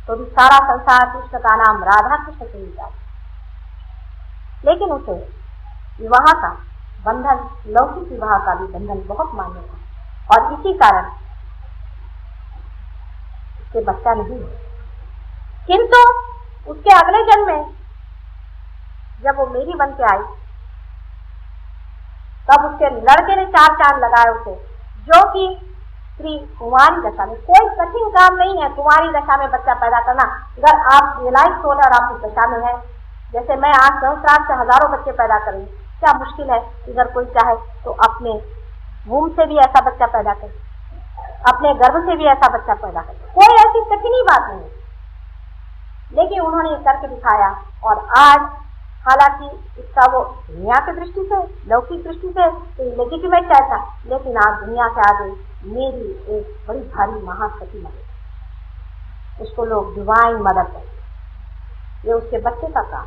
तो भी सारा संसार कृष्ण का नाम राधा कृष्ण से ही जाता। लेकिन उसे विवाह का बंधन, लौकिक विवाह का भी बंधन बहुत मान्य था और इसी कारण उसके बच्चा नहीं है। किंतु उसके अगले जन्म में जब वो मेरी बन के आई तब उसके लड़के ने 4 चांद लगाए उसे, जो कि स्त्री कुंवारी दशा में, कोई कठिन काम नहीं है कुंवारी दशा में बच्चा पैदा करना। अगर आप रियलाइज हो और आप उस दशा में है, जैसे मैं आज सहस्रार से हजारों बच्चे पैदा करूंगी, क्या मुश्किल है? अगर कोई चाहे तो अपने वूम से भी ऐसा बच्चा पैदा करे, अपने गर्भ से भी ऐसा बच्चा पैदा करे, कोई ऐसी कठिन ही बात नहीं। लेकिन उन्होंने ये करके दिखाया और आज हालांकि इसका वो दुनिया की दृष्टि से, लौकिक दृष्टि से लेजिटिमेट था, लेकिन आज दुनिया से आगे मेरी एक बड़ी भारी महाशक्ति मदद, उसको लोग डिवाइन मदद कहते, ये उसके बच्चे का काम।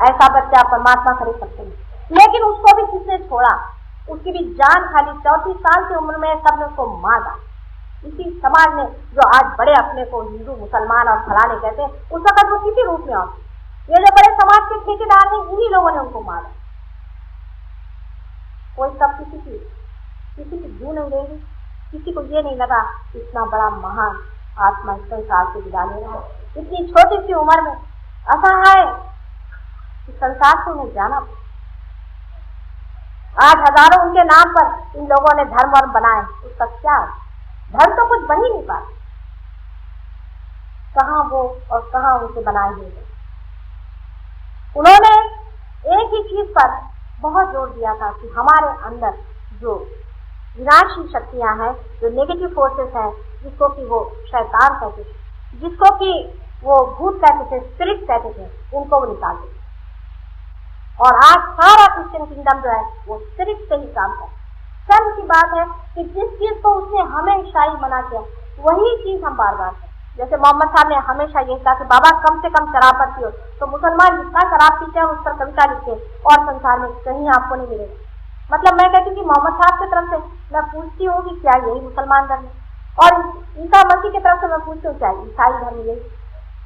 ऐसा बच्चा परमात्मा करे सकते हैं, लेकिन उसको भी किसने छोड़ा? उसकी भी जान खाली 34 साल की उम्र में सबने उसको मार डाला। इसी समाज ने जो आज बड़े अपने को हिंदू मुसलमान और फलाने कहते हैं, उस वक्त वो किसी रूप में और ये जो बड़े समाज के ठेकेदार हैं, इन्हीं लोगों ने उनको मारा। कोई सब किसी की जू नहीं देंगे, किसी को ये नहीं लगा इतना बड़ा महान आत्मा इस संसार से विदा ले रहा है, इतनी छोटी सी उम्र में असहाय इस संसार से उन्हें जाना। आज हजारों उनके नाम पर इन लोगों ने धर्म वर्म बनाए, उसका क्या? धर्म तो कुछ बन ही नहीं पाता। कहाँ वो और कहाँ उनसे बनाए हुए। उन्होंने एक ही चीज पर बहुत जोर दिया था कि हमारे अंदर जो विनाशी शक्तियां हैं, जो नेगेटिव फोर्सेस हैं, जिसको कि वो शैतान कहते थे, जिसको कि वो भूत कहते थे, स्पिरिट कहते थे, उनको वो निकालते थे। और आज सारा क्रिश्चियन किंगडम जो है वो स्पिरिट से ही काम करता है। शर्म की बात है कि जिस चीज को उसने हमें ईसाई मना किया, वही चीज हम बार बार करें। जैसे मोहम्मद साहब ने हमेशा यही कहा कि बाबा कम से कम शराब मत पियो, तो मुसलमान जितना शराब पीते हैं उस पर कविता लिखते और संसार में कहीं आपको नहीं मिलेगा। मतलब मैं कहती हूँ कि मोहम्मद साहब की तरफ से मैं पूछती हूँ कि क्या यही मुसलमान धर्म है, और ईसा मसीह की तरफ से मैं पूछती हूँ क्या ईसाई धर्म यही,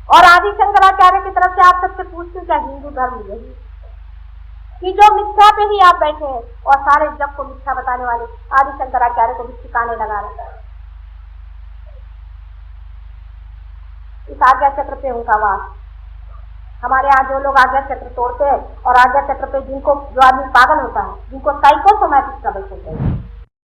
और आदि शंकराचार्य की तरफ से आप सबसे पूछती हूँ क्या हिंदू धर्म यही, कि जो मिथ्या पे ही आप बैठे हैं और सारे जग को मिथ्या बताने वाले आदि शंकराचार्य को भी ठिकाने लगा रहे। इस आज्ञा चक्र पे उनका वास। हमारे यहाँ जो लोग आज्ञा चक्र तोड़ते हैं और आज्ञा चक्र पे जिनको, जो आदमी पागल होता है, जिनको साइकोसोमैटिक ट्रबल्स होते हैं,